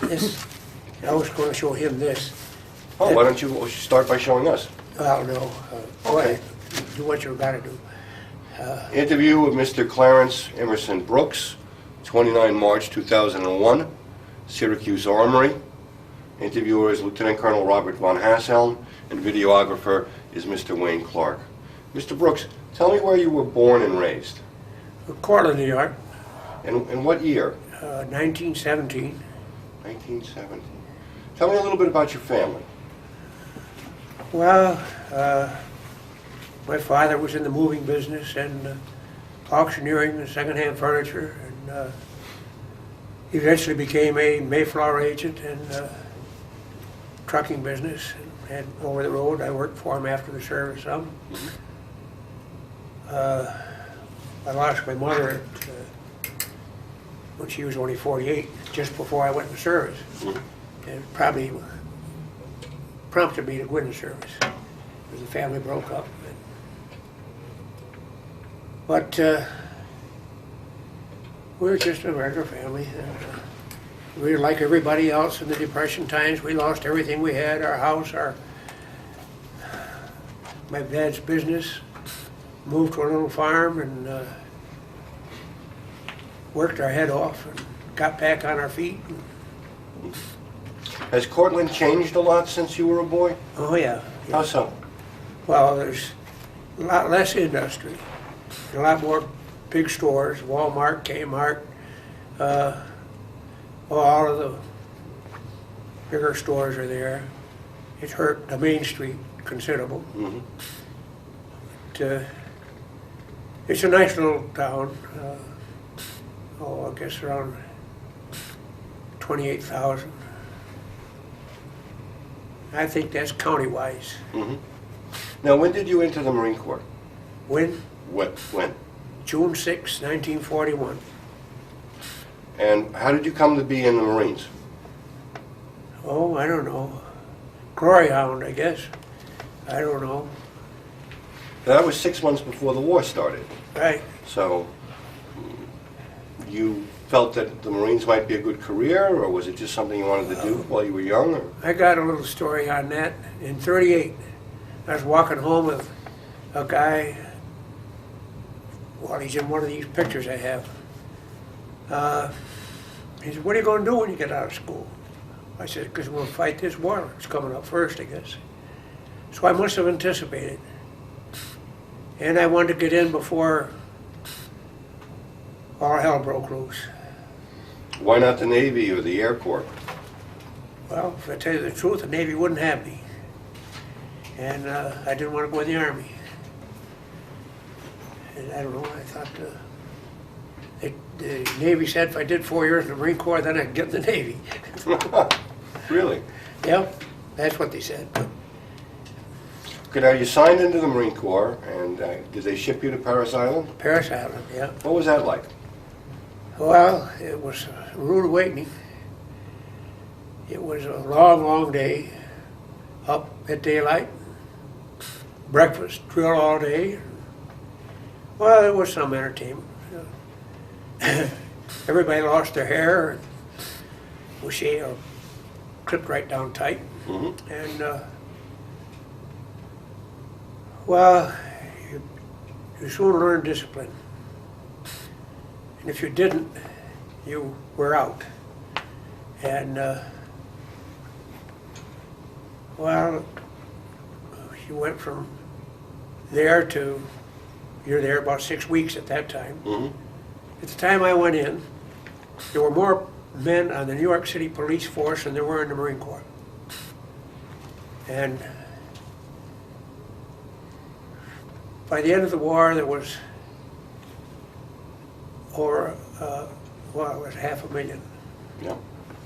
This, I was going to show him this. Oh, why don't you start by showing us? Well, no, go Okay. ahead. Do what you've got to do. Interview with Mr. Clarence Emerson Brooks, 29 March 2001, Syracuse Armory. Interviewer is Lieutenant Colonel Robert von Hasselm, and videographer is Mr. Wayne Clark. Mr. Brooks, tell me where you were born and raised. Cortland, New York, And what year? 1917. 1917. Tell me a little bit about your family. Well, my father was in the moving business and auctioneering and secondhand furniture, and he eventually became a Mayflower agent in trucking business and over the road. I worked for him after the service some. I lost my mother when she was only 48, just before I went in the service. And it probably prompted me to go in the service, because the family broke up. But we were just a regular family. And, we were like everybody else in the Depression times. We lost everything we had, our house, my dad's business. Moved to a little farm and worked our head off and got back on our feet. Has Cortland changed a lot since you were a boy? Oh yeah. How so? Well, there's a lot less industry, a lot more big stores, Walmart, Kmart, all of the bigger stores are there. It's hurt the Main Street considerable. It's a nice little town. I guess around 28,000. I think that's county-wise. Now, when did you enter the Marine Corps? When? When? June 6, 1941. And how did you come to be in the Marines? Oh, I don't know. Glory Hound, I guess. I don't know. That was 6 months before the war started. Right. So, you felt that the Marines might be a good career, or was it just something you wanted to do while you were young? Or? I got a little story on that. In 38, I was walking home with a guy. Well, he's in one of these pictures I have. He said, "What are you going to do when you get out of school?" I said, "Because we'll fight this war. It's coming up first, I guess." So I must have anticipated. And I wanted to get in before all hell broke loose. Why not the Navy or the Air Corps? Well, if I tell you the truth, the Navy wouldn't have me. And I didn't want to go in the Army. And I don't know, I thought the Navy said if I did 4 years in the Marine Corps, then I'd get in the Navy. Really? Yeah, that's what they said. Okay, now you signed into the Marine Corps, and did they ship you to Parris Island? Parris Island, yeah. What was that like? Well, it was a rude awakening. It was a long, long day, up at daylight, breakfast, drill all day. Well, it was some entertainment. Everybody lost their hair, was shaved or clipped right down tight. And, well, you soon learn discipline. And if you didn't, you were out. And, well, you went from there to, you're there about 6 weeks at that time. At the time I went in, there were more men on the New York City police force than there were in the Marine Corps. And by the end of the war, there was over, well, it was 500,000. Yeah,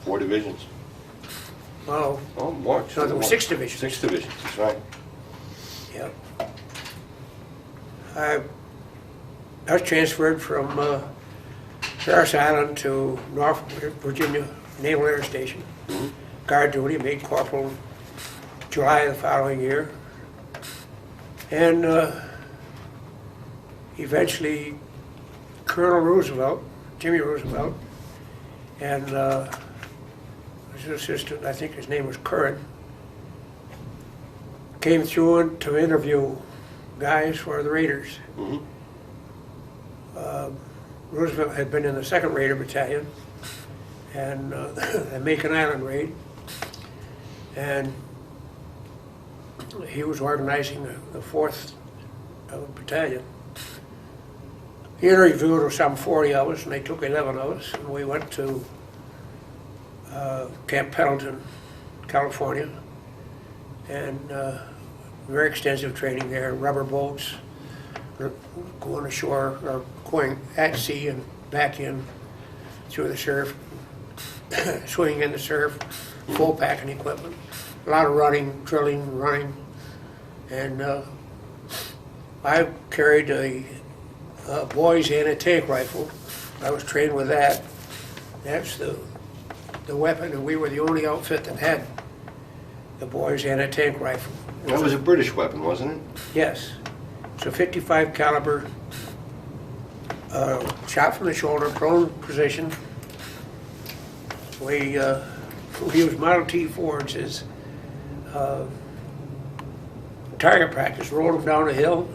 4 divisions. Well, Oh, more. so there were 6 divisions. 6 divisions, that's right. Yep. I was transferred from Parris Island to Norfolk, Virginia Naval Air Station. Guard duty, made corporal July of the following year. And eventually Colonel Roosevelt, Jimmy Roosevelt, and his assistant, I think his name was Curran, came through to interview guys for the Raiders. Mhm. Roosevelt had been in the 2nd Raider Battalion and the Macon Island raid, and he was organizing the 4th Battalion. He interviewed some 40 of us, and they took 11 of us, and we went to Camp Pendleton, California, and very extensive training there, rubber boats, going ashore, or going at sea and back in through the surf, swinging in the surf, full packing equipment, a lot of running, drilling, running, and I carried a boys anti-tank rifle. I was trained with that. That's the weapon, and we were the only outfit that had the boys anti-tank rifle. That was a British weapon, wasn't it? Yes. It's a 55 caliber, shot from the shoulder, prone position. We used Model T Fords as target practice, rolled them down a hill.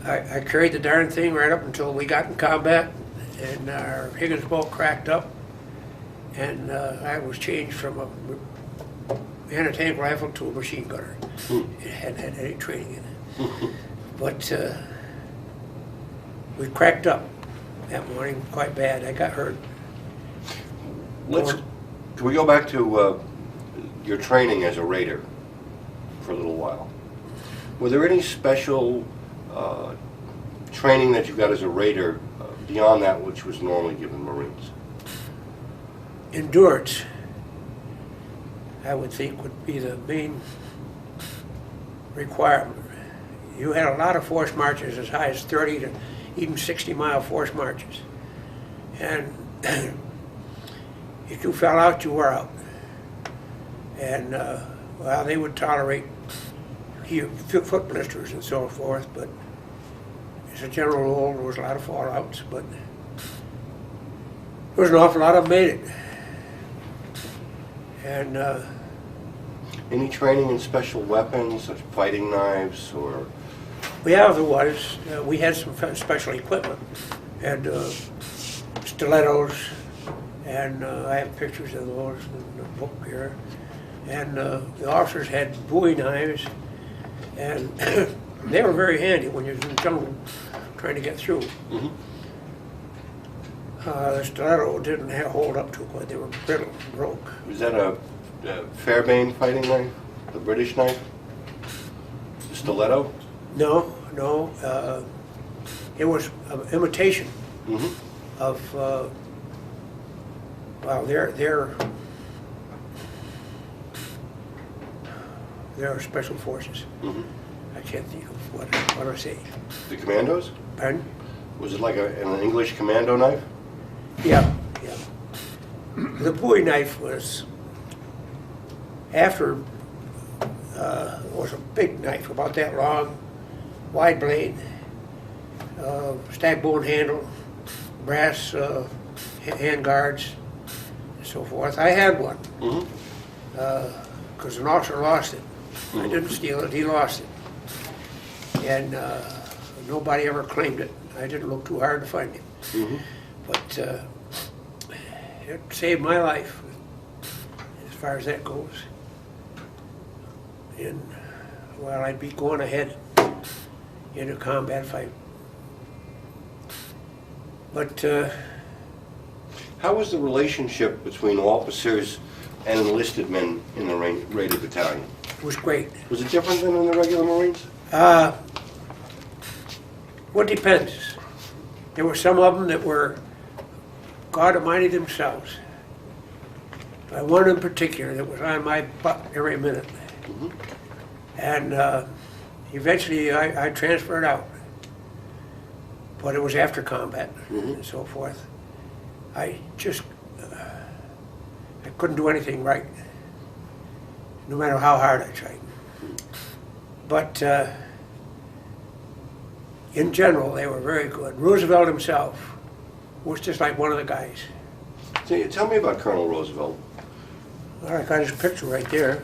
I carried the darn thing right up until we got in combat, and our Higgins boat cracked up, and I was changed from a anti-tank rifle to a machine gunner. It hadn't had any training in it. But we cracked up that morning quite bad. I got hurt. Can we go back to your training as a Raider for a little while? Were there any special training that you got as a Raider beyond that which was normally given Marines? Endurance, I would think, would be the main requirement. You had a lot of force marches as high as 30 to even 60-mile force marches. And if you fell out, you were out. And, well, they would tolerate foot blisters and so forth, but as a general rule, there was a lot of fallouts, but there was an awful lot of them made it. And Any training in special weapons, such fighting knives, or? yeah, there was. We had some special equipment, and stilettos, and I have pictures of those in the book here. And the officers had Bowie knives, and they were very handy when you're in the jungle trying to get through. Mm-hmm. The stiletto didn't hold up too good. They were brittle, broke. Was that a Fairbairn fighting knife? The British knife? The stiletto? No, no. It was an imitation Mm-hmm. of, well, they're special forces. Mm-hmm. I can't think of what I say. The commandos? Pardon? Was it like an English commando knife? Yeah, yeah. The Bowie knife was after, was a big knife, about that long, wide blade, stag bone handle, brass hand guards, and so forth. I had one, because an officer lost it. I didn't steal it, he lost it. And nobody ever claimed it. I didn't look too hard to find it. Mm-hmm. But it saved my life as far as that goes. And, well, I'd be going ahead in a combat fight. But How was the relationship between officers and enlisted men in the Raider Battalion? it was great. Was it different than in the regular Marines? Well, it depends. There were some of them that were God Almighty themselves. One in particular that was on my butt every minute. Mm-hmm. And eventually I transferred out. But it was after combat and so forth. I just, I couldn't do anything right, no matter how hard I tried. But in general, they were very good. Roosevelt himself was just like one of the guys. Tell me about Colonel Roosevelt. Well, I got his picture right there.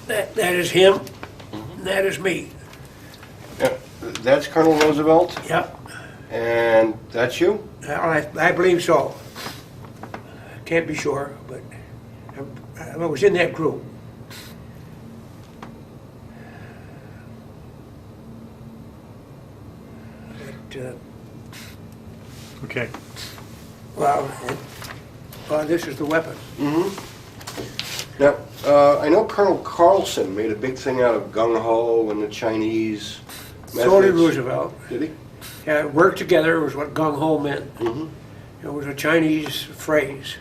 That is him, and that is me. Yeah, that's Colonel Roosevelt, Yep. and that's you? Well, I believe so. Can't be sure, but I was in that group. But, Okay. well, this is the weapon. Now, I know Colonel Carlson made a big thing out of gung-ho and the Chinese methods. So did Roosevelt. Did he? Yeah, work together was what gung-ho meant. Mm-hmm. It was a Chinese phrase.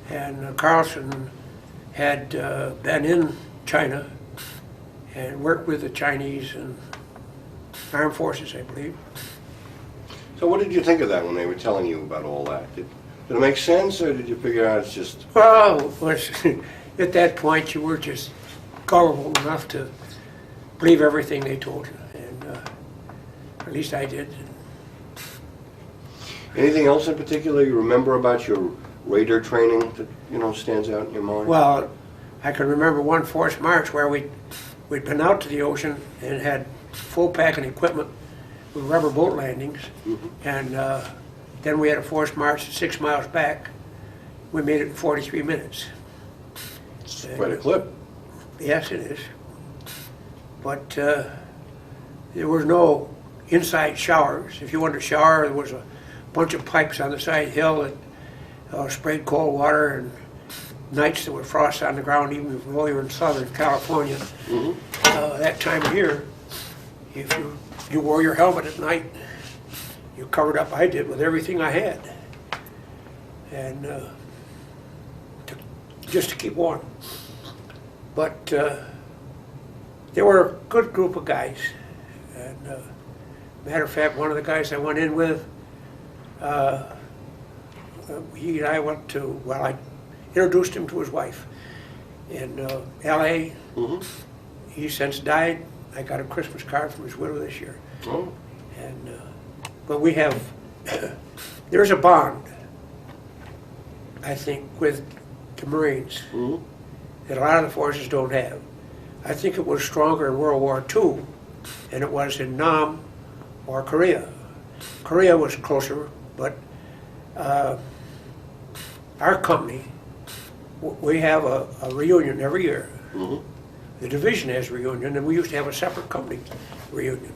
And Carlson had been in China and worked with the Chinese and armed forces, I believe. So what did you think of that when they were telling you about all that? Did it make sense, or did you figure out it's just... Well, at that point, you were just gullible enough to believe everything they told you. And at least I did. Anything else in particular you remember about your radar training that, stands out in your mind? Well, I can remember one forced march where we'd been out to the ocean and had full packing equipment with rubber boat landings. And then we had a forced march 6 miles back. We made it in 43 minutes. It's quite a clip. Yes, it is. But there was no inside showers. If you wanted to shower, there was a bunch of pipes on the side hill that sprayed cold water, and nights there were frost on the ground, even if we were in Southern California. That time of year, if you wore your helmet at night, you covered up, I did, with everything I had. And just to keep warm. But they were a good group of guys. And matter of fact, one of the guys I went in with, he and I went to, well, I introduced him to his wife in L.A. He's since died. I got a Christmas card from his widow this year. Oh. And but we have, there's a bond, I think, with the Marines that a lot of the forces don't have. I think it was stronger in World War II than it was in Nam or Korea. Korea was closer, but our company, we have a reunion every year. The division has a reunion, and we used to have a separate company reunion,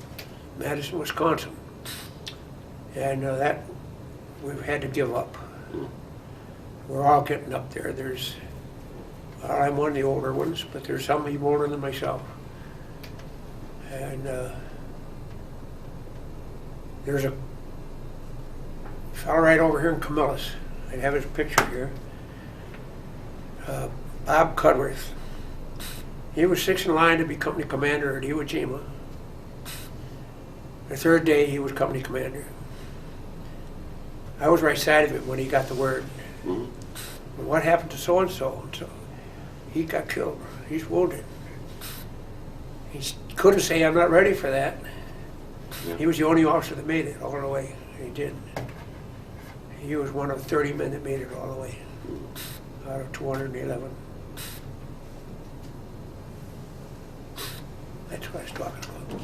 Madison, Wisconsin. And that we've had to give up. We're all getting up there. I'm one of the older ones, but there's some even older than myself. And there's a fellow right over here in Camillus. I have his picture here. Bob Cudworth. He was sixth in line to be company commander at Iwo Jima. The third day he was company commander. I was right side of him when he got the word. What happened to so-and-so? And so he got killed. He's wounded. He couldn't say, I'm not ready for that. Yeah. He was the only officer that made it all the way. He did. He was one of 30 men that made it all the way out of 211. That's what I was talking about.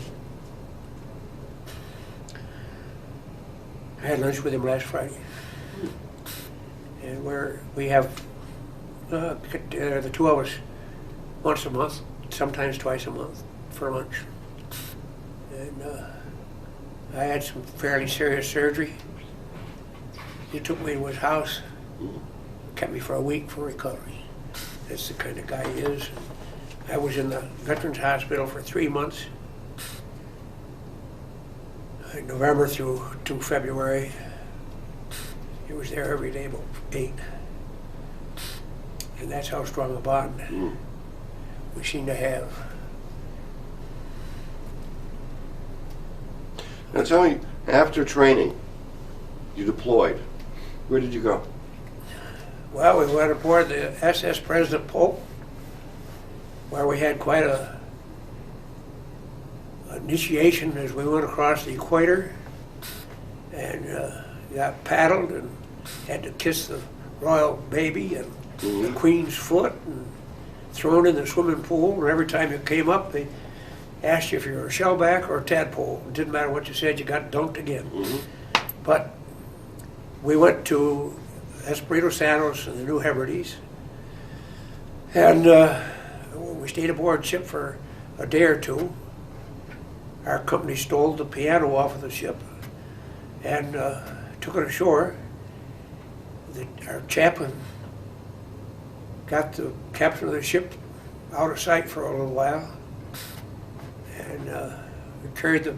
I had lunch with him last Friday. And we have the two of us once a month, sometimes twice a month for lunch. And I had some fairly serious surgery. He took me to his house, kept me for a week for recovery. That's the kind of guy he is. I was in the Veterans Hospital for 3 months, November through to February. He was there every day about 8. And that's how strong a bond we seem to have. Now tell me, after training, you deployed. Where did you go? Well, we went aboard the SS President Polk, where we had quite a initiation as we went across the equator, and got paddled and had to kiss the royal baby and the Mhm. queen's foot and thrown in the swimming pool. And every time you came up, they asked you if you were a shellback or a tadpole. It didn't matter what you said, you got dunked again. Mhm. But we went to Espiritu Santos and the New Hebrides, and we stayed aboard ship for a day or two. Our company stole the piano off of the ship and took it ashore. Our chaplain got the captain of the ship out of sight for a little while, and we carried the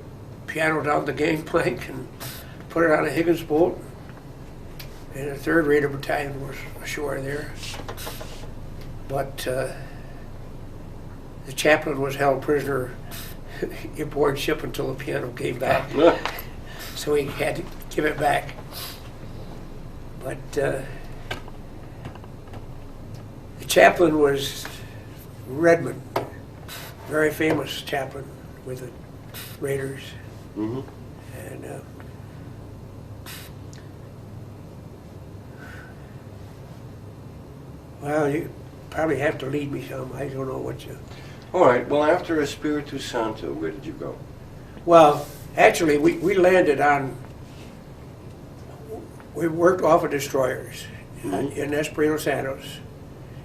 piano down the gangplank and put it on a Higgins boat, and a 3rd Raider Battalion was ashore there. But the chaplain was held prisoner aboard ship until the piano came back, so he had to give it back. But the chaplain was Redmond, very famous chaplain with the Raiders. Mhm. And well, you probably have to lead me some. I don't know what you... All right, well, after Espiritu Santo, where did you go? Well, actually, we landed on... We worked off of destroyers Mhm. in Espiritu Santos.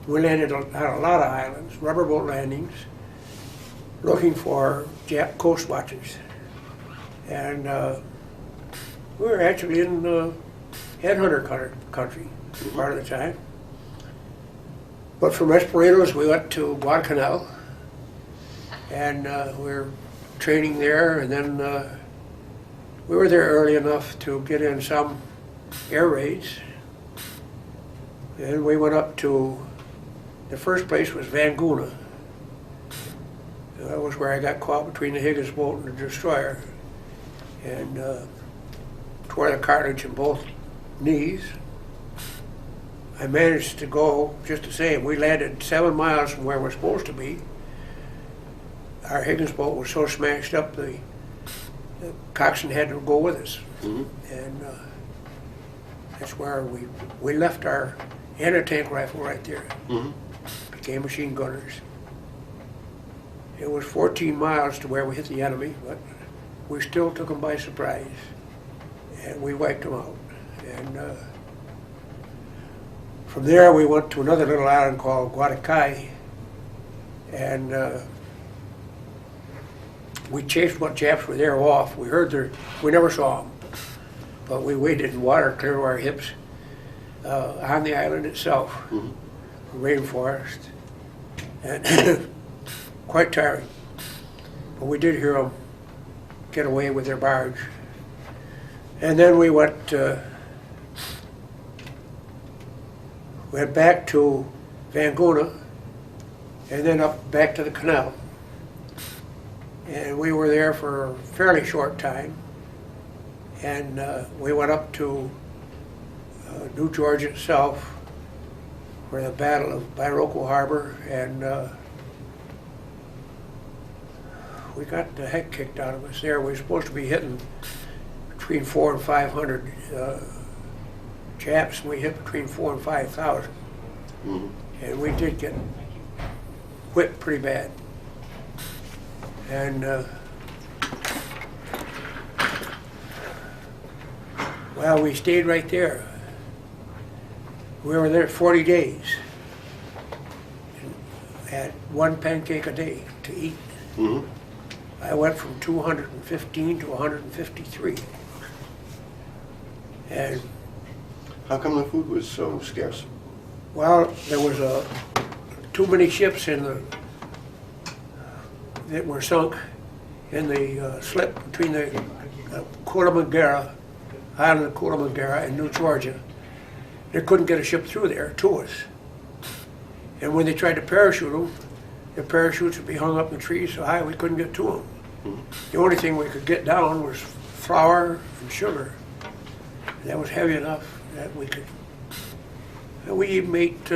We landed on a lot of islands, rubber boat landings, looking for Jap coast watchers. And we were actually in headhunter country part of the time. But from Espiritus, we went to Guadalcanal, and we were training there, and then we were there early enough to get in some air raids. And we went up to, the first place was Vanguna. That was where I got caught between the Higgins boat and the destroyer, and tore the cartilage in both knees. I managed to go just the same. We landed 7 miles from where we're supposed to be. Our Higgins boat was so smashed up, the coxswain had to go with us. Mhm. And that's where we left our anti-tank rifle right there. Mhm. Became machine gunners. It was 14 miles to where we hit the enemy, but we still took them by surprise, and we wiped them out. And from there, we went to another little island called Guadalcanal, and we chased what Japs were there off. We heard we never saw them, but we waded in water clear to our hips on the island itself, Mhm. rainforest, and quite tiring. But we did hear them get away with their barge. And then we went back to Vanguna, and then up back to the canal. And we were there for a fairly short time. And we went up to New Georgia itself, for the Battle of Bairoko Harbor, and we got the heck kicked out of us there. We were supposed to be hitting between 400 and 500 Japs, and we hit between 4,000 and 5,000. Mhm. And we did get whipped pretty bad. And well, we stayed right there. We were there 40 days. And had 1 pancake a day to eat. Mhm. I went from 215 to 153. And How come the food was so scarce? well, there was too many ships that were sunk in the slip between the Culamagara, island of Culamagara and New Georgia. They couldn't get a ship through there to us. And when they tried to parachute them, the parachutes would be hung up in the trees so high we couldn't get to them. Mhm. The only thing we could get down was flour and sugar. That was heavy enough that we could. And we even ate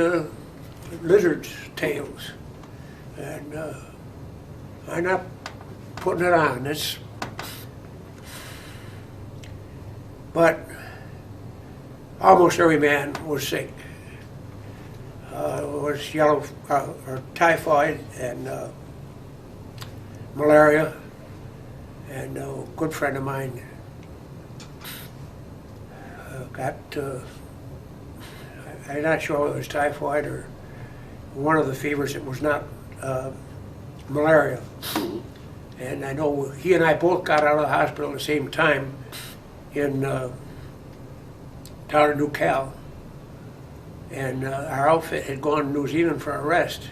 lizards' tails. And I'm not putting it on. But almost every man was sick. It was yellow or typhoid and malaria, and a good friend of mine got, I'm not sure whether it was typhoid or one of the fevers. It was not malaria. And I know he and I both got out of the hospital at the same time in down in New Cal. And our outfit had gone to New Zealand for a rest.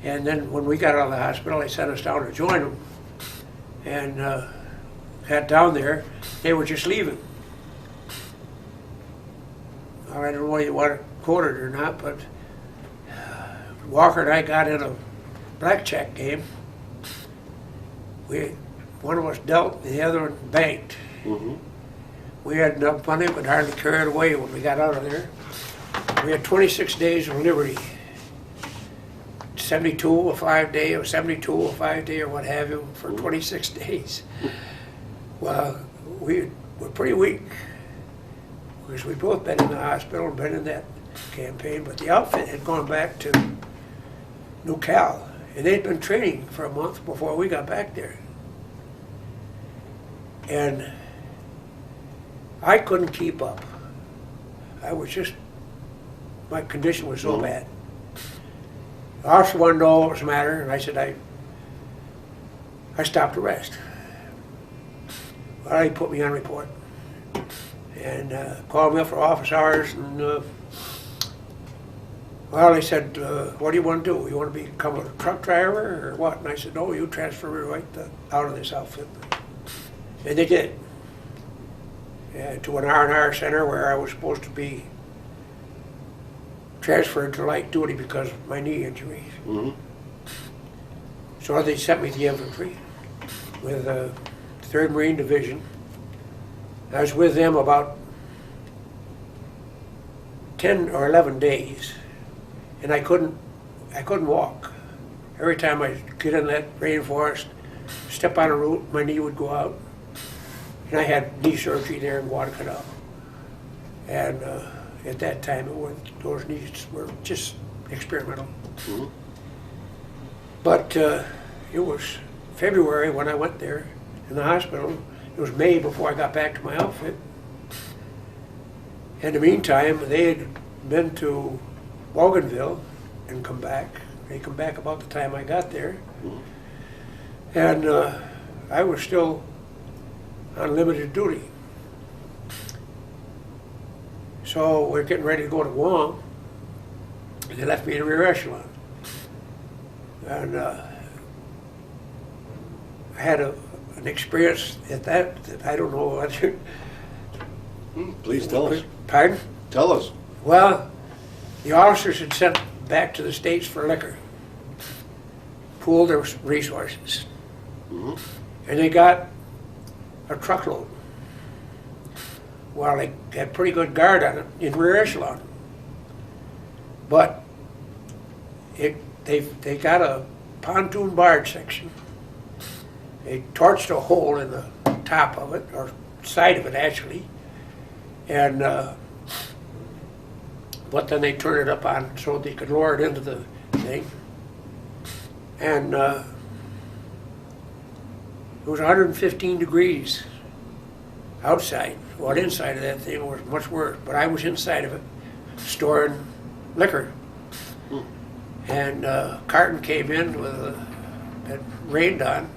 And then when we got out of the hospital, they sent us down to join them. And got down there, they were just leaving. I don't know whether you want to quote it or not, but Walker and I got in a blackjack game. One of us dealt, the other one banked. Mm-hmm. We had enough money, but hardly carried away when we got out of there. We had 26 days of liberty. 72 a 5-day, or 72 a 5-day, or what have you, for 26 days. Well, we were pretty weak, because we'd both been in the hospital and been in that campaign, but the outfit had gone back to New Cal, and they'd been training for a month before we got back there. And I couldn't keep up. I was just, my condition was so bad. The officer wanted to know what was the matter, and I said, I stopped the rest. Well, he put me on report. And called me up for office hours, and well, they said, what do you want to do? You want to become a truck driver or what? And I said, no, you transfer me right out of this outfit. And they did. To an R&R center where I was supposed to be transferred to light duty because of my knee injury. Mm-hmm. So they sent me to the infantry with the 3rd Marine Division. I was with them about 10 or 11 days, and I couldn't walk. Every time I get in that rainforest, step on a root, my knee would go out. And I had knee surgery there in Guadalcanal. And at that time, those knees were just experimental. Mm-hmm. But it was February when I went there in the hospital. It was May before I got back to my outfit. In the meantime, they had been to Bougainville and come back. They come back about the time I got there. Mm-hmm. And I was still on limited duty. So we're getting ready to go to Guam, and they left me in the rear echelon. And I had an experience at that I don't know whether... Please tell us. Pardon? Tell us. Well, the officers had sent back to the States for liquor, pooled their resources, Mm-hmm. and they got a truckload. Well, they had pretty good guard on it in rear echelon. But they got a pontoon barge section. They torched a hole in the top of it, or side of it actually, and but then they turned it up on so they could lower it into the thing. And it was 115 degrees outside. Well, inside of that thing was much worse, but I was inside of it, storing liquor. And Carton came in with it rained on,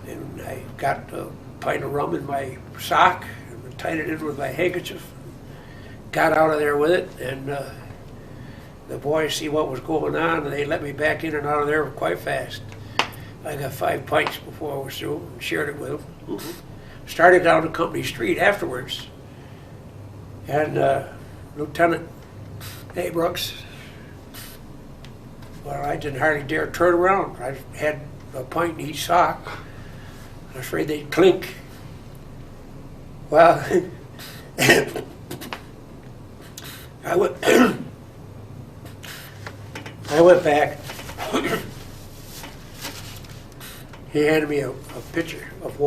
and I got a pint of rum in my sock and tied it in with my handkerchief. Got out of there with it, and the boys see what was going on, and they let me back in and out of there quite fast. I got 5 pints before I was through and shared it with them. Mm-hmm. Started down the company street afterwards, and Lieutenant A. Brooks, well, I didn't hardly dare turn around. I had a pint in each sock. I was afraid they'd clink. Well, I went back. He handed me a pitcher of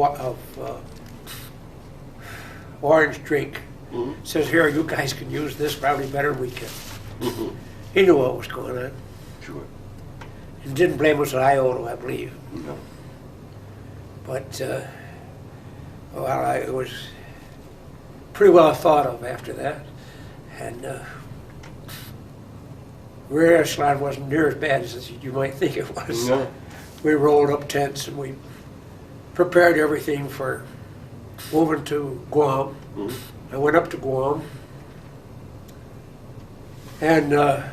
orange drink, Says, here, you guys can use this probably better than we can. Mhm. He knew what was going on. Sure. And didn't blame us an iota, I believe. No. But, it was pretty well thought of after that. And rear echelon wasn't near as bad as you might think it was. No. We rolled up tents and we prepared everything for moving to Guam. Mhm. I went up to Guam. And the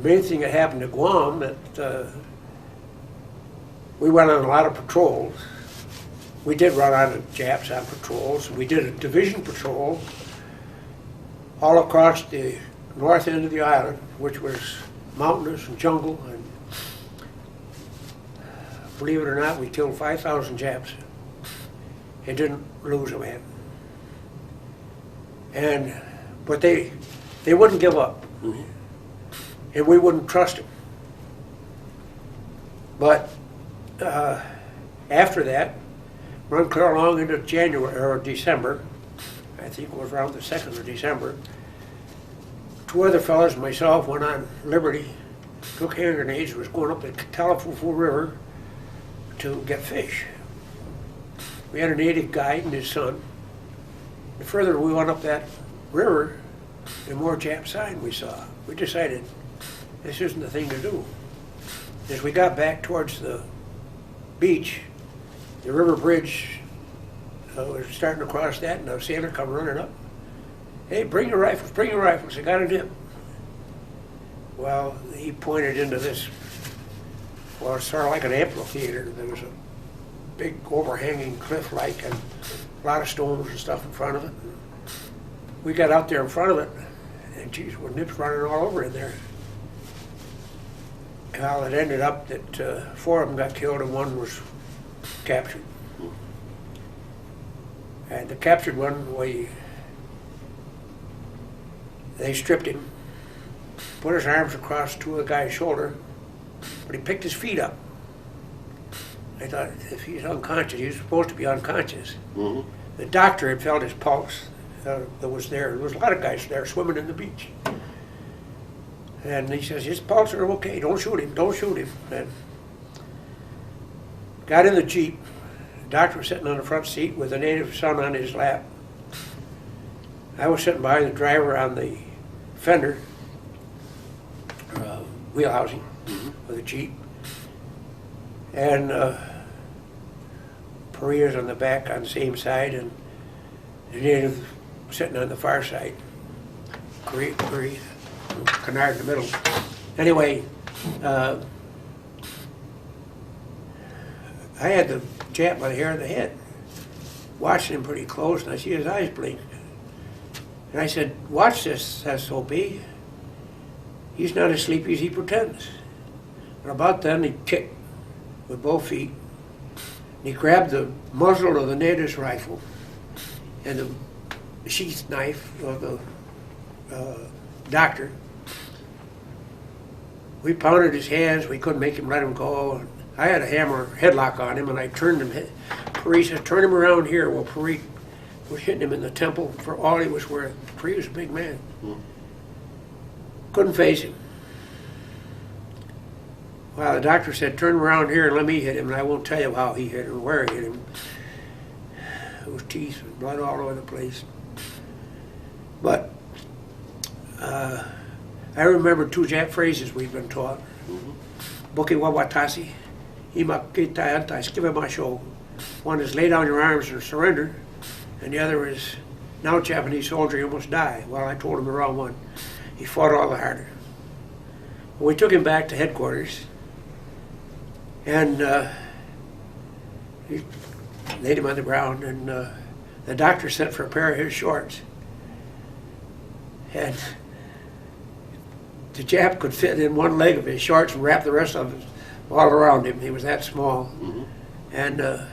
main thing that happened to Guam, that we went on a lot of patrols. We did run out of Japs on patrols. We did a division patrol all across the north end of the island, which was mountainous and jungle. And believe it or not, we killed 5,000 Japs and didn't lose a man. But they wouldn't give up, and we wouldn't trust them. But after that, run clear along into January or December. I think it was around the 2nd of December. Two other fellas and myself went on Liberty, took hand grenades, was going up the Talafufu River to get fish. We had a native guide and his son. The further we went up that river, the more Jap sign we saw. We decided this isn't the thing to do. As we got back towards the beach, the river bridge, we were starting to cross that, and a sailor come running up. Hey, bring your rifles, I got a dip. Well, he pointed into this, well, it's sort of like an amphitheater. There was a big overhanging cliff-like and a lot of stones and stuff in front of it. We got out there in front of it, and geez, were nips running all over in there. Well, it ended up that 4 of them got killed and 1 was captured. And the captured one, they stripped him, put his arms across 2 of the guy's shoulder, but he picked his feet up. I thought, if he's unconscious, he's supposed to be unconscious. Mhm. The doctor had felt his pulse that was there. There was a lot of guys there swimming in the beach. And he says, his pulse are okay, don't shoot him, don't shoot him. And got in the Jeep. The doctor was sitting on the front seat with a native son on his lap. I was sitting behind the driver on the fender, wheel housing of the Jeep. And Paria's on the back on the same side, and the native sitting on the far side. Paria, Canard in the middle. Anyway, I had the Jap by the hair of the head, watching him pretty close, and I see his eyes blink. And I said, watch this, S.O.B. He's not as sleepy as he pretends. And about then, he kicked with both feet. And he grabbed the muzzle of the native's rifle and the sheath knife of the doctor. We pounded his hands. We couldn't make him let him go. And I had a hammer headlock on him, and I turned him. Paris said, turn him around here. Well, Paris was hitting him in the temple for all he was worth. Paris was a big man. Couldn't face him. Well, the doctor said, turn him around here and let me hit him, and I won't tell you how he hit him or where he hit him. It was teeth and blood all over the place. But I remember 2 Jap phrases we've been taught. Boki wawatasi, imakita antai skivamasho. One is lay down your arms and surrender, and the other is, now Japanese soldier, you must die. Well, I told him the wrong one. He fought all the harder. We took him back to headquarters, and he laid him on the ground, and the doctor sent for a pair of his shorts. And the Jap could fit in one leg of his shorts and wrap the rest of it all around him. He was that small. And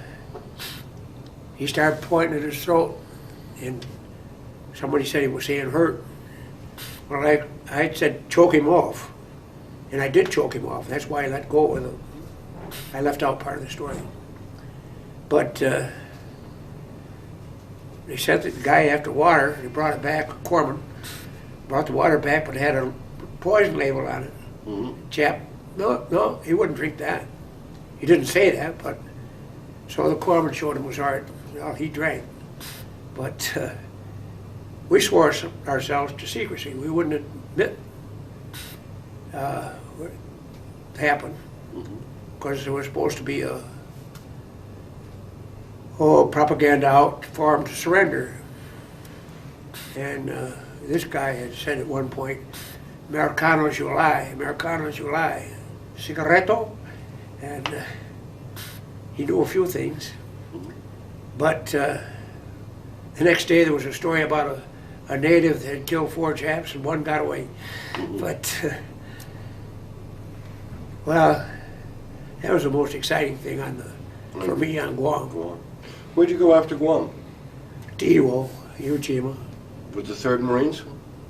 he started pointing at his throat, and somebody said he was saying hurt. Well, I said choke him off, and I did choke him off. That's why I let go with him. I left out part of the story. But They sent the guy after water. He brought it back. Corpsman brought the water back, but it had a poison label on it. Chap, no, he wouldn't drink that. He didn't say that, but so the corpsman showed him his art. Well, he drank, but we swore ourselves to secrecy. We wouldn't admit what happened because there was supposed to be a propaganda out for him to surrender. And this guy had said at one point, "Americanos, you lie. Americanos, you lie. Cigaretto?" And he knew a few things. But the next day there was a story about a native that had killed 4 Japs and 1 got away. But, well, that was the most exciting thing for me on Guam. Where'd you go after Guam? To Iwo Jima, With the 3rd Marines?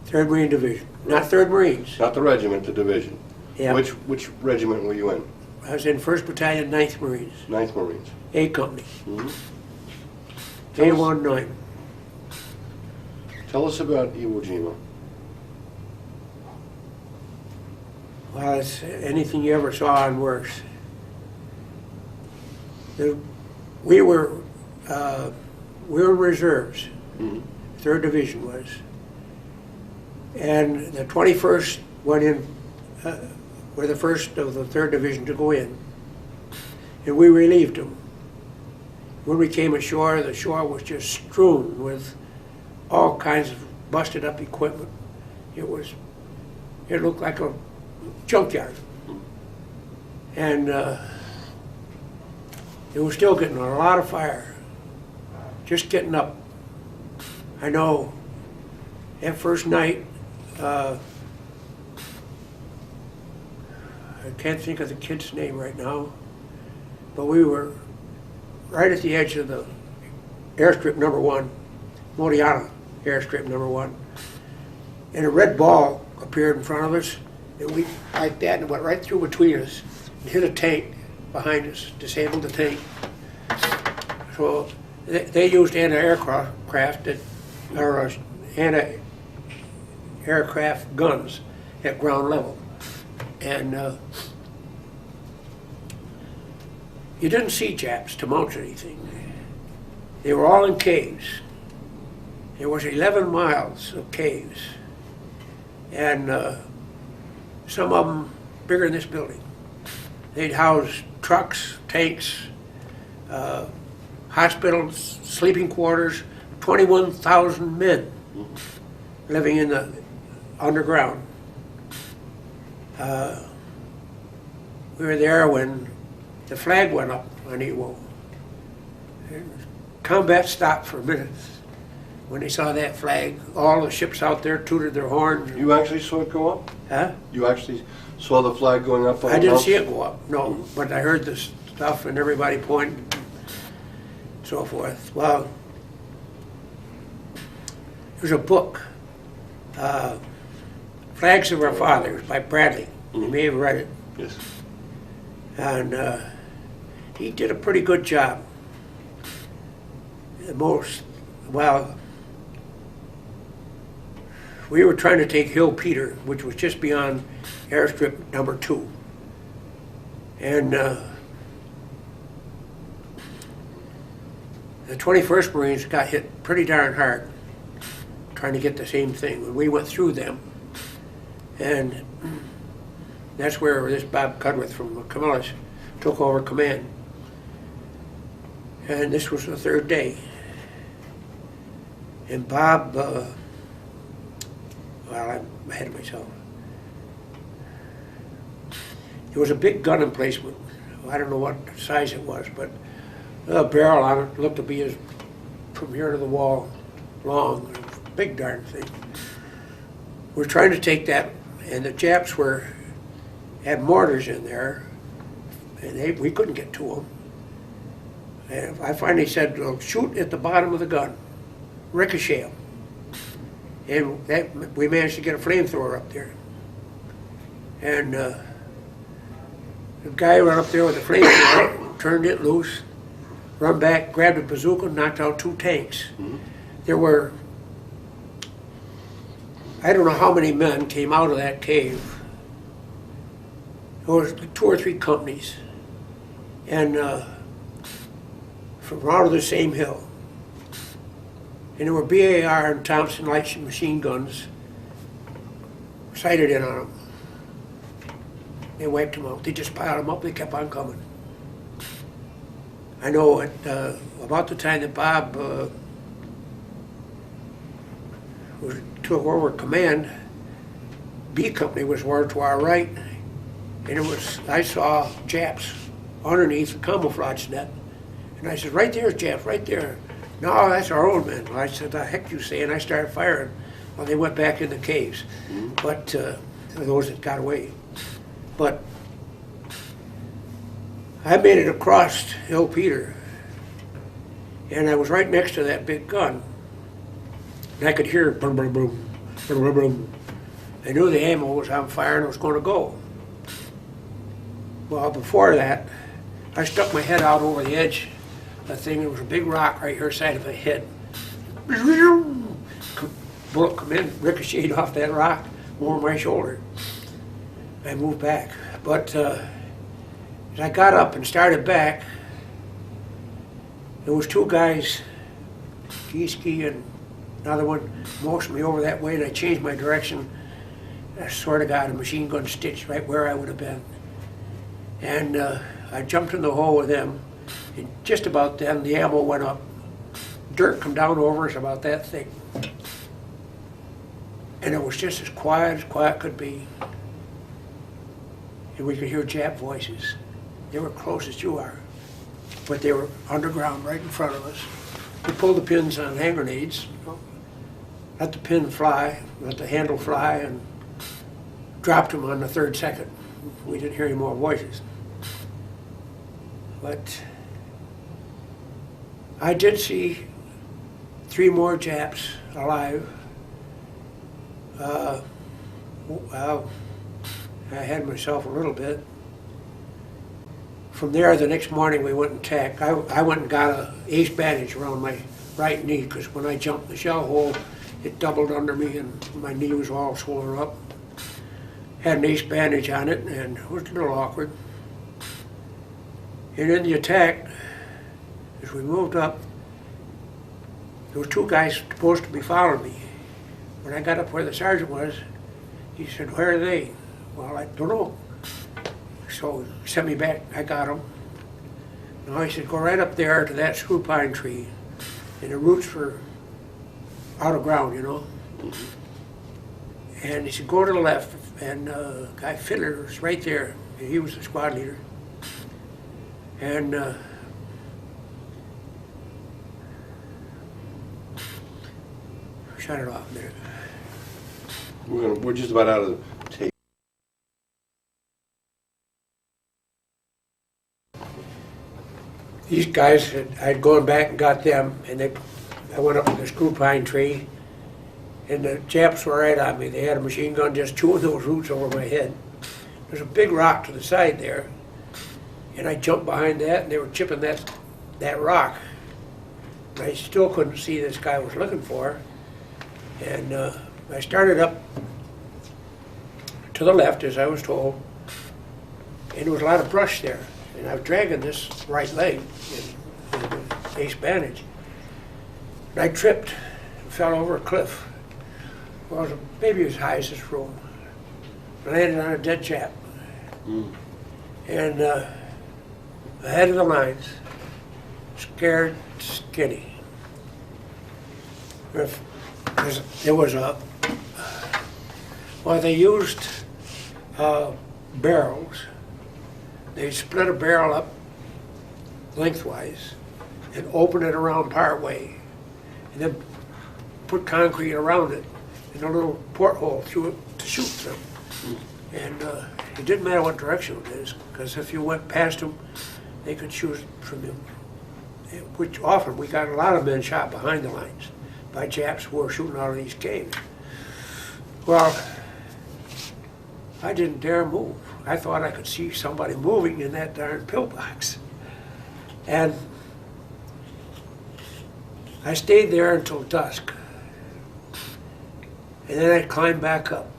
3rd Marine Division. Not 3rd Marines. Not the regiment, the division. Yeah. Which regiment were you in? I was in 1st Battalion, 9th Marines, 9th Marines. A Company, Tell us- A19. Tell us about Iwo Jima. Well, it's anything you ever saw and worse. We were reserves. 3rd Division was, and the 21st went in. Were the first of the 3rd Division to go in, and we relieved them. When we came ashore, the shore was just strewn with all kinds of busted up equipment. It looked like a junkyard. And it was still getting a lot of fire, just getting up. I know that first night, I can't think of the kid's name right now, but we were right at the edge of the airstrip number 1, Moriana airstrip number 1, and a red ball appeared in front of us, and we, like that, and it went right through between us, and hit a tank behind us, disabled the tank. So they used anti-aircraft anti-aircraft guns at ground level. And you didn't see Japs to mount anything. They were all in caves. There was 11 miles of caves. And some of them bigger than this building. They'd house trucks, tanks, hospitals, sleeping quarters, 21,000 men living in the underground. We were there when the flag went up on Iwo. Combat stopped for a minute. When they saw that flag, all the ships out there tooted their horns. You actually saw it go up? Huh? You actually saw the flag going up on I the didn't mountain? see it go up, no, but I heard the stuff and everybody pointing and so forth. Well, there's a book, Flags of Our Fathers by Bradley. You may have read it. Yes. And he did a pretty good job. We were trying to take Hill Peter, which was just beyond airstrip number 2. And the 21st Marines got hit pretty darn hard trying to get the same thing. And we went through them. And that's where this Bob Cudworth from Camillus took over command. And this was the 3rd day. And Bob, well, I'm ahead of myself. There was a big gun emplacement. I don't know what size it was, but the barrel on it looked to be as from here to the wall long. Big darn thing. We're trying to take that, and the Japs had mortars in there, and we couldn't get to them. And I finally said, well, shoot at the bottom of the gun, ricochet them. And we managed to get a flamethrower up there. And the guy ran up there with a flamethrower, turned it loose, run back, grabbed a bazooka, knocked out 2 tanks. there were, I don't know how many men came out of that cave. There was 2 or 3 companies, and from out of the same hill. And there were BAR and Thompson light machine guns sighted in on them. They wiped them out. They just piled them up. They kept on coming. I know at about the time that Bob took over command, B Company was over to our right, and I saw Japs underneath the camouflage net. And I said, right there's Japs, right there. No, that's our old men. Well, I said, the heck you say? And I started firing. Well, they went back in the caves. But those that got away. But I made it across Hill Peter, and I was right next to that big gun. And I could hear boom, boom, boom, boom, boom, boom. I knew the ammo was on fire and it was going to go. Well, before that, I stuck my head out over the edge of the thing. There was a big rock right here side of my head. Bullet come in, ricocheted off that rock over my shoulder. I moved back. But as I got up and started back, there was 2 guys, Gieske and another one, motioned me over that way, and I changed my direction. I sort of got a machine gun stitched right where I would have been. And I jumped in the hole with them, and just about then the ammo went up. Dirt come down over us about that thick. And it was just as quiet could be. And we could hear Jap voices. They were close as you are, but they were underground right in front of us. We pulled the pins on hand grenades, let the pin fly, let the handle fly, and dropped them on the 3rd second. We didn't hear any more voices. But I did see 3 more Japs alive. Well, I had myself a little bit. From there, the next morning we went and tacked. I went and got an ace bandage around my right knee, because when I jumped in the shell hole, it doubled under me and my knee was all swollen up. Had an ace bandage on it, and it was a little awkward. And in the attack, as we moved up, there were 2 guys supposed to be following me. When I got up where the sergeant was, he said, "Where are they?" Well, I don't know. So he sent me back. I got them. Now he said, "Go right up there to that screw pine tree." And the roots were out of ground, you know. And he said, "Go to the left." And Guy Fiddler was right there. And he was the squad leader. And shut it off there. We're just about out of the tape. These guys, I'd gone back and got them, and I went up to the screw pine tree, and the Japs were right on me. They had a machine gun just chewing those roots over my head. There's a big rock to the side there, and I jumped behind that, and they were chipping that rock. And I still couldn't see this guy was looking for, and I started up to the left, as I was told, and there was a lot of brush there. And I was dragging this right leg in the ace bandage. And I tripped and fell over a cliff. Well, it was maybe as high as this room. I landed on a dead chap. And ahead of the lines, scared, skinny. There was well, they used barrels. They split a barrel up lengthwise and open it around part way, and then put concrete around it and a little porthole through it to shoot through. And it didn't matter what direction it is, because if you went past them, they could shoot from you. Which often we got a lot of men shot behind the lines by Japs who were shooting out of these caves. Well, I didn't dare move. I thought I could see somebody moving in that darn pillbox. And I stayed there until dusk. And then I climbed back up,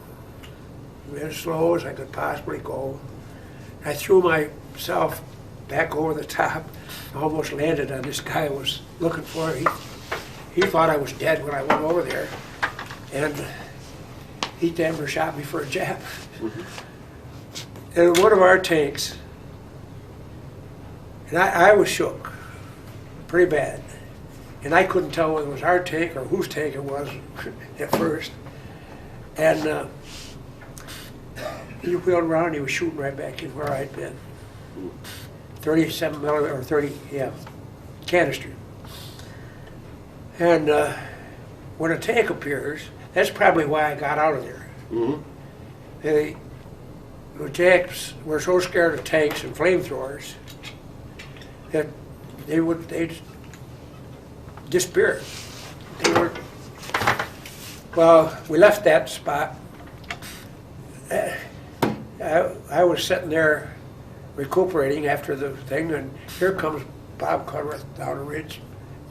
as slow as I could possibly go. I threw myself back over the top, almost landed on this guy I was looking for. He thought I was dead when I went over there, and he never shot me for a jab. And one of our tanks, and I was shook pretty bad, and I couldn't tell whether it was our tank or whose tank it was at first. And he wheeled around and he was shooting right back in where I'd been. 37 millimeter, or 30, yeah, canister. And when a tank appears, that's probably why I got out of there. The tanks were so scared of tanks and flamethrowers that they'd disappear. They were, well, we left that spot. I was sitting there recuperating after the thing, and here comes Bob Cudworth down the ridge.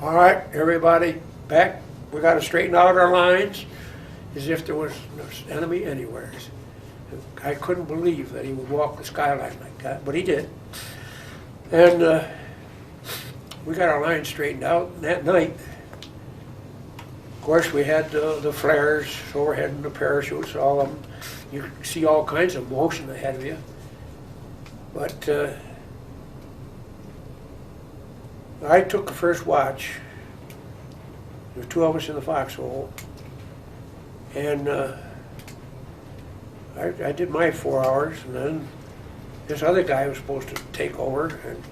All right, everybody back. We got to straighten out our lines, as if there was no enemy anywhere. I couldn't believe that he would walk the skyline like that, but he did. And we got our lines straightened out. And that night, of course, we had the flares overhead and the parachutes, all of them. You could see all kinds of motion ahead of you. But I took the first watch. There were two of us in the foxhole. And I did my 4 hours, and then this other guy was supposed to take over. And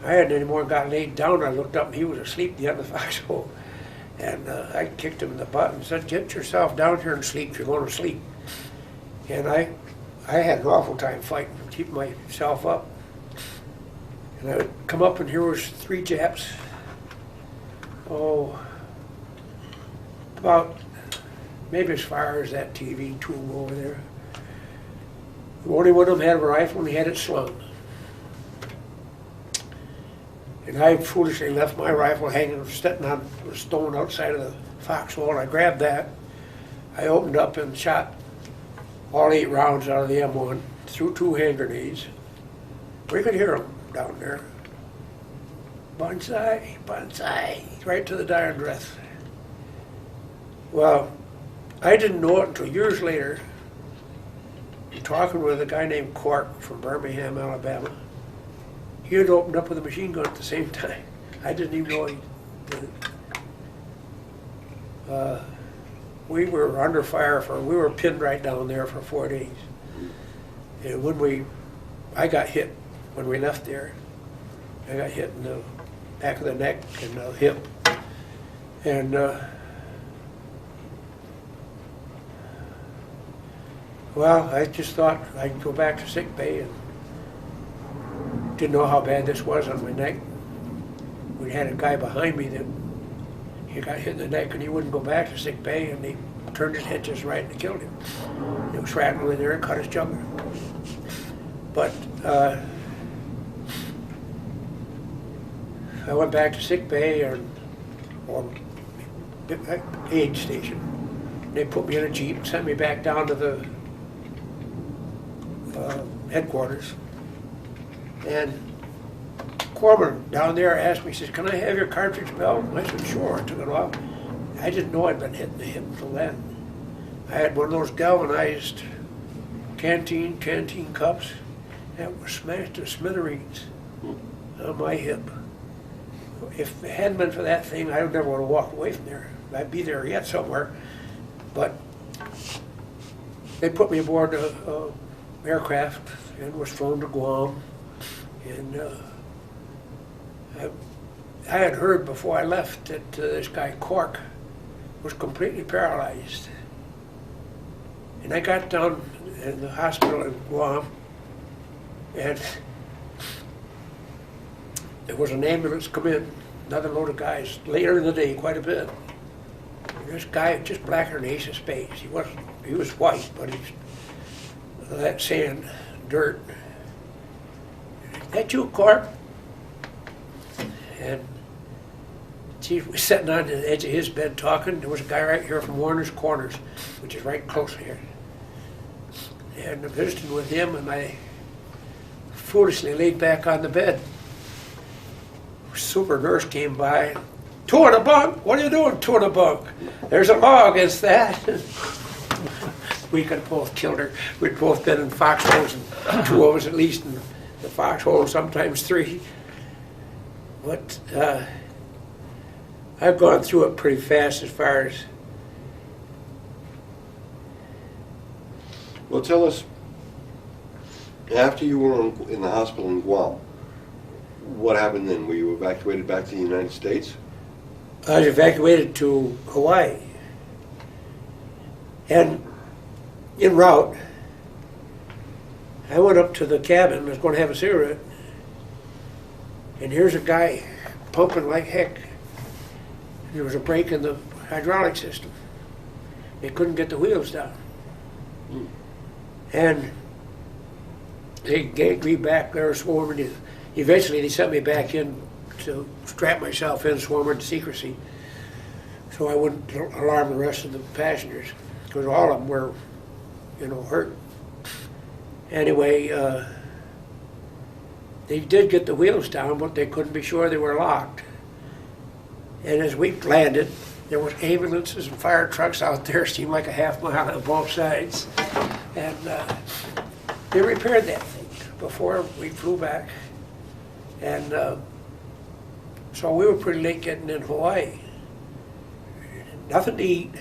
I hadn't anymore got laid down. I looked up and he was asleep at the end of the foxhole. And I kicked him in the butt and said, "Get yourself down here and sleep if you're going to sleep." And I had an awful time fighting, keeping myself up. And I would come up and here was 3 Japs. Oh, about maybe as far as that TV tube over there. Only one of them had a rifle and he had it slung. And I foolishly left my rifle hanging, sitting on a stone outside of the foxhole, and I grabbed that. I opened up and shot all 8 rounds out of the M1 through 2 hand grenades. We could hear them down there. Bonsai, bonsai, right to the dying breath. Well, I didn't know it until years later, talking with a guy named Cork from Birmingham, Alabama. He had opened up with a machine gun at the same time. I didn't even know he did it. We were under fire we were pinned right down there for 4 days. And I got hit when we left there. I got hit in the back of the neck and the hip. And well, I just thought I'd go back to sick bay, and didn't know how bad this was on my neck. We had a guy behind me that he got hit in the neck and he wouldn't go back to sick bay, and he turned his head just right and killed him. There was shrapnel in there and cut his jugular. But I went back to sick bay or aid station. They put me in a Jeep and sent me back down to the headquarters. And Corporal down there asked me, he says, "Can I have your cartridge belt?" And I said, "Sure." I took it off. I didn't know I'd been hit in the hip until then. I had one of those galvanized canteen cups that was smashed to smithereens on my hip. If it hadn't been for that thing, I would never would have walked away from there. I'd be there yet somewhere. But they put me aboard a aircraft and was flown to Guam. And I had heard before I left that this guy Cork was completely paralyzed. And I got down in the hospital in Guam, and there was an ambulance come in, another load of guys, later in the day, quite a bit. And this guy just blacker than ace of spades. He was white, but he's that sand, dirt. "That you, Corp?" And Chief was sitting on the edge of his bed talking. There was a guy right here from Warner's Corners, which is right close here. And I visited with him, and I foolishly laid back on the bed. Super nurse came by. Two in a bunk? What are you doing, two in a bunk? There's a law against that. We could have both killed her. We'd both been in foxholes, and two of us at least in the foxhole, sometimes three. But I've gone through it pretty fast as far as... Well, tell us, after you were in the hospital in Guam, what happened then? Were you evacuated back to the United States? I was evacuated to Hawaii. And en route, I went up to the cabin. I was going to have a cigarette. And here's a guy pumping like heck. There was a break in the hydraulic system. They couldn't get the wheels down. And they ganked me back there swarming. Eventually they sent me back in to strap myself in, swarming to secrecy, so I wouldn't alarm the rest of the passengers, because all of them were, hurt. Anyway, they did get the wheels down, but they couldn't be sure they were locked. And as we landed, there was ambulances and fire trucks out there, seemed like a half mile on both sides. And they repaired that thing before we flew back. And so we were pretty late getting in Hawaii. Nothing to eat,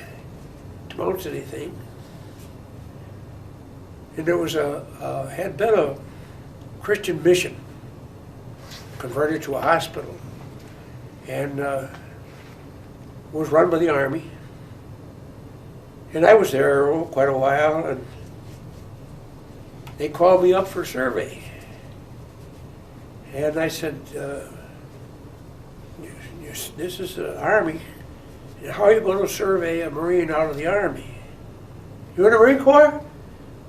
to mount anything. And there was had been a Christian mission converted to a hospital, and was run by the Army. And I was there quite a while, and they called me up for a survey. And I said, this is the Army. How are you going to survey a Marine out of the Army? You in the Marine Corps?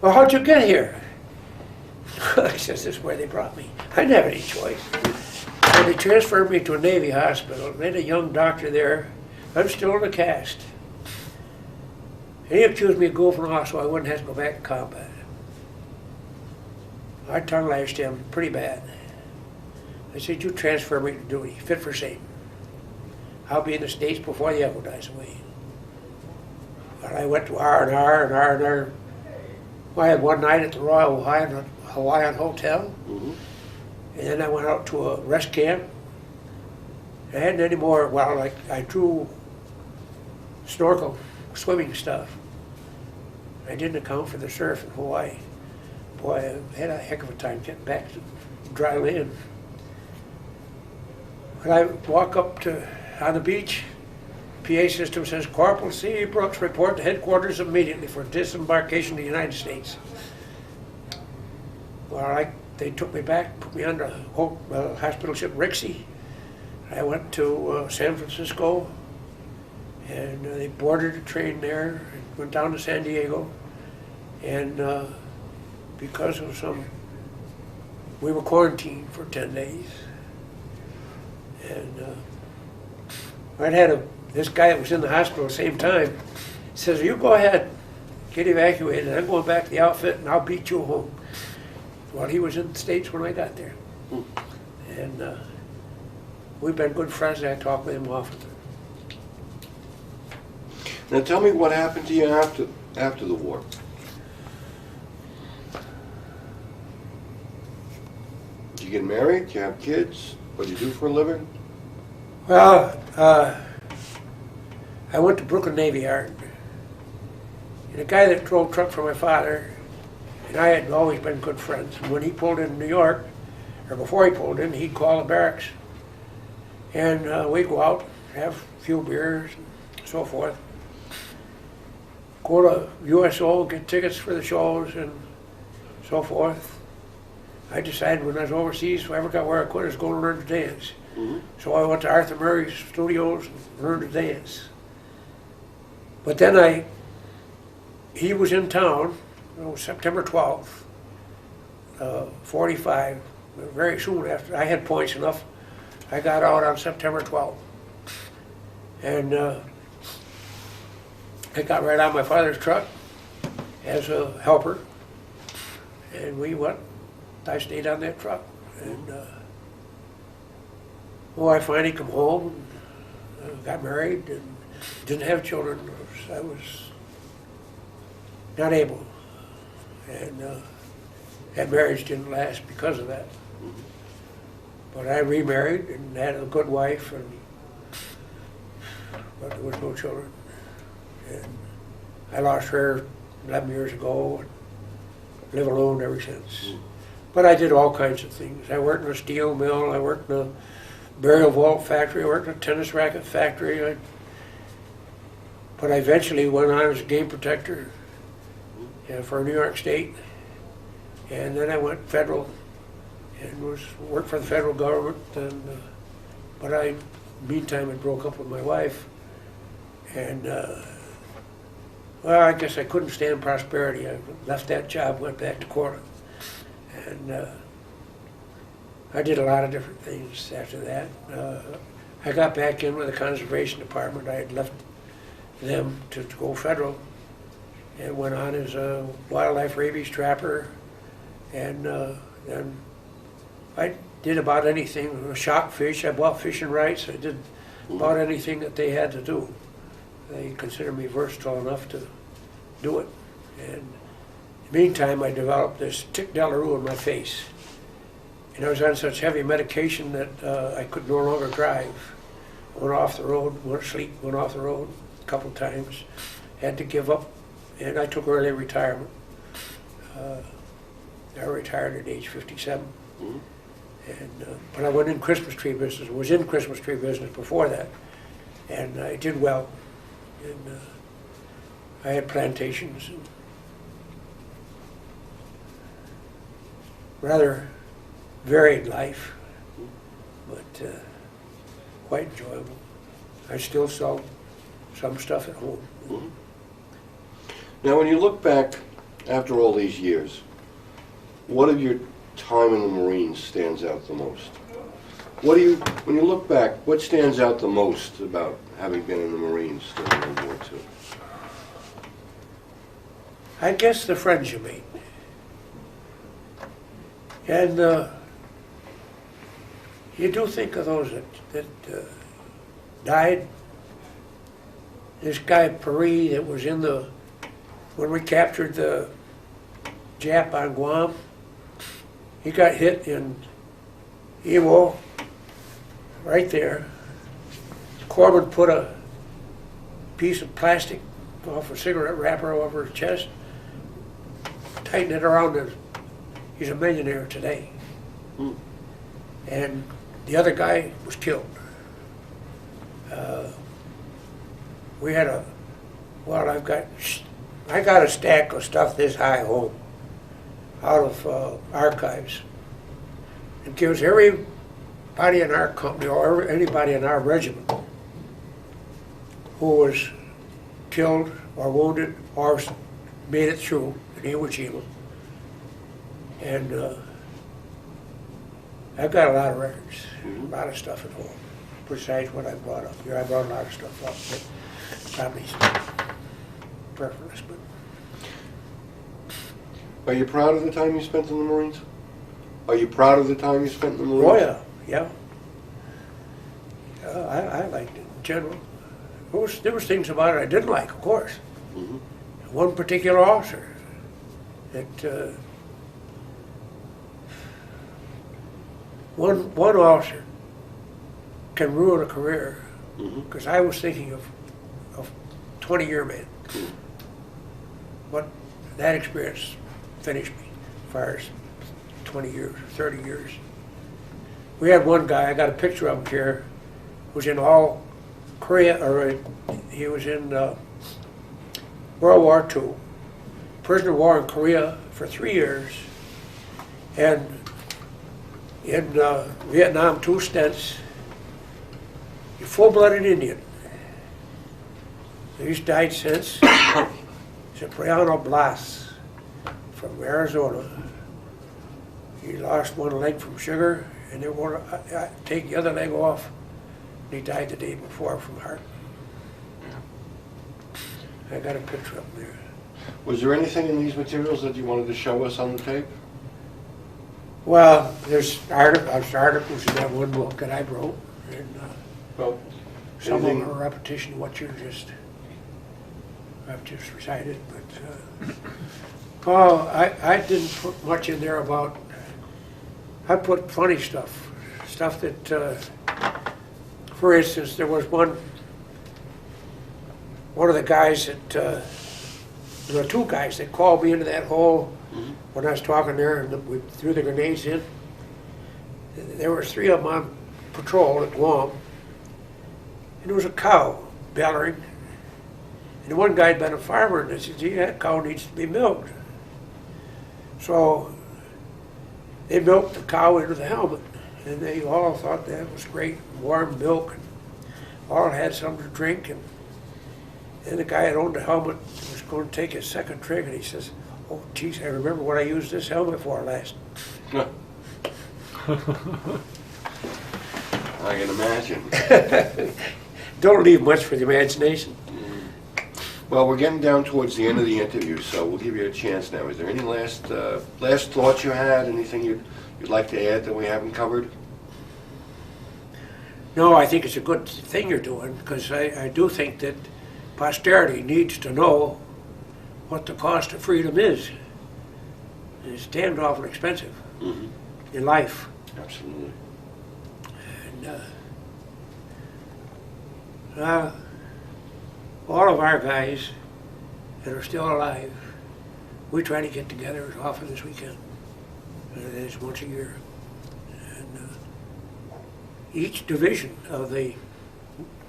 Well, how'd you get here? I says, this is where they brought me. I didn't have any choice. So they transferred me to a Navy hospital. They had a young doctor there. I'm still in the cast. And he accused me of goofing off so I wouldn't have to go back to combat. I tongue lashed him pretty bad. I said, you transfer me to duty, fit for Satan. I'll be in the States before the echo dies away. But I went to R&R and R&R. Well, I had one night at the Royal Hawaiian Hotel, and then I went out to a rest camp. I hadn't any more, I drew snorkel, swimming stuff. I didn't account for the surf in Hawaii. Boy, I had a heck of a time getting back to dry land. When I walk up on the beach, PA system says, Corporal C. Brooks, report to headquarters immediately for disembarkation to the United States. Well, they took me back, put me on the hospital ship Rixie. I went to San Francisco, and they boarded a train there, and went down to San Diego, and because of we were quarantined for 10 days. And I had this guy that was in the hospital at the same time says, you go ahead, get evacuated, I'm going back to the outfit and I'll beat you home. Well, he was in the States when I got there. And we've been good friends, and I talk with him often. Now tell me what happened to you after the war. Did you get married? Did you have kids? What did you do for a living? Well, I went to Brooklyn Navy Yard. And the guy that drove truck for my father and I had always been good friends. And when he pulled in New York, or before he pulled in, he'd call the barracks. And we'd go out, have a few beers, and so forth. Go to USO, get tickets for the shows, and so forth. I decided when I was overseas, if I ever got where I could, I was going to learn to dance. Mm-hmm. So I went to Arthur Murray's studios and learned to dance. But then he was in town, September 12th, 45, very soon after. I had points enough. I got out on September 12th. And I got right on my father's truck as a helper, and I stayed on that truck. And I finally come home, and, got married, and didn't have children. I was not able. And that marriage didn't last because of that. But I remarried and had a good wife, but there was no children. And I lost her 11 years ago, and live alone ever since. But I did all kinds of things. I worked in a steel mill, I worked in a burial vault factory, I worked in a tennis racket factory. But I eventually went on as a game protector for New York State. And then I went federal and worked for the federal government. But meantime, I broke up with my wife. And I guess I couldn't stand prosperity. I left that job, went back to Cortland. And I did a lot of different things after that. I got back in with the conservation department. I had left them to go federal and went on as a wildlife rabies trapper. And then I did about anything. Shot fish, I bought fishing rights. I did about anything that they had to do. They considered me versatile enough to do it. And in the meantime, I developed this tic d'Alerou in my face. And I was on such heavy medication that I could no longer drive. Went off the road, went to sleep, went off the road a couple of times. Had to give up, and I took early retirement. I retired at age 57. But I went in Christmas tree business, was in Christmas tree business before that. And I did well. And I had plantations. And rather varied life, but quite enjoyable. I still sell some stuff at home. Now, when you look back after all these years, what of your time in the Marines stands out the most? When you look back, what stands out the most about having been in the Marines during World War II? I guess the friends you made. And you do think of those that died. This guy, Paris, that was when we captured the Jap on Guam, he got hit in Iwo, right there. Corpsman put a piece of plastic off a cigarette wrapper over his chest, tightened it around his. He's a millionaire today. And the other guy was killed. I got a stack of stuff this high home out of archives. It gives everybody in our company or anybody in our regiment who was killed or wounded or made it through in Iwo Jima. And I've got a lot of records, a lot of stuff at home, besides what I brought up here. I brought a lot of stuff up, but probably preference. But Are you proud of the time you spent in the Marines? Are you proud of the time you spent in the Marines? oh yeah. I liked it in general. There was things about it I didn't like, of course. One particular officer that one officer can ruin a career, because I was thinking of 20-year man. But that experience finished me as far as 20 years, 30 years. We had one guy, I got a picture of him here, was in all Korea, or he was in World War II, prisoner of war in Korea for 3 years, and in Vietnam, 2 stints, a full-blooded Indian. He's died since. Cipriano Blas from Arizona. He lost one leg from sugar, and they want to take the other leg off. And he died the day before from heart I got a picture up there. Was there anything in these materials that you wanted to show us on the tape? Well, there's articles in that one book that I wrote, and Well, some of them anything- are a repetition of what I've just recited, but Paul, I didn't put much in there about, I put funny stuff that, for instance, there was one of the guys that, there were two guys that called me into that hole when I was talking there, and we threw the grenades in. There were three of them on patrol at Guam, and there was a cow bellowing. And the one guy had been a farmer, and I said, gee, that cow needs to be milked. So they milked the cow into the helmet, and they all thought that was great, warm milk, and all had something to drink. And then the guy that owned the helmet was going to take his second drink, and he says, oh, geez, I remember what I used this helmet for last. I can imagine. Don't leave much for the imagination. Well, we're getting down towards the end of the interview, so we'll give you a chance now. Is there any last thoughts you had? Anything you'd like to add that we haven't covered? No, I think it's a good thing you're doing, because I do think that posterity needs to know what the cost of freedom is. It's damned awful expensive in life. Absolutely. And all of our guys that are still alive, we try to get together as often as we can. That is once a year. And each division of the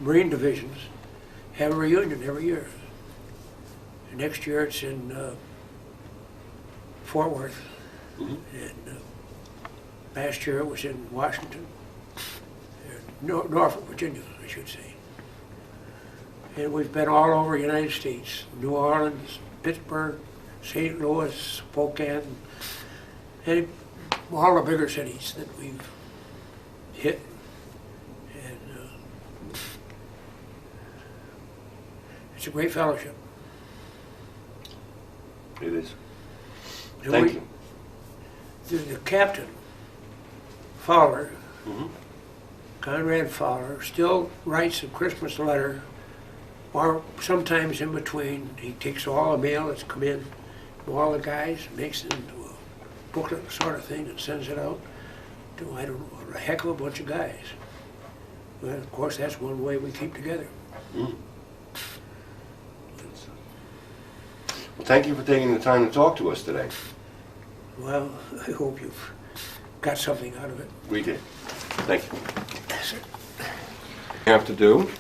Marine divisions have a reunion every year. And next year it's in Fort Worth. And last year it was in Washington, Norfolk, Virginia, I should say. And we've been all over the United States, New Orleans, Pittsburgh, St. Louis, Spokane, and all the bigger cities that we've hit. And it's a great fellowship. It is. And Thank you. The captain, Fowler, Conrad Fowler, still writes a Christmas letter, or sometimes in between. He takes all the mail that's come in from all the guys, makes it into a booklet sort of thing, and sends it out to, I don't know, a heck of a bunch of guys. Well, of course, that's one way we keep together. Well, thank you for taking the time to talk to us today. Well, I hope you've got something out of it. We did. Thank you. You have to do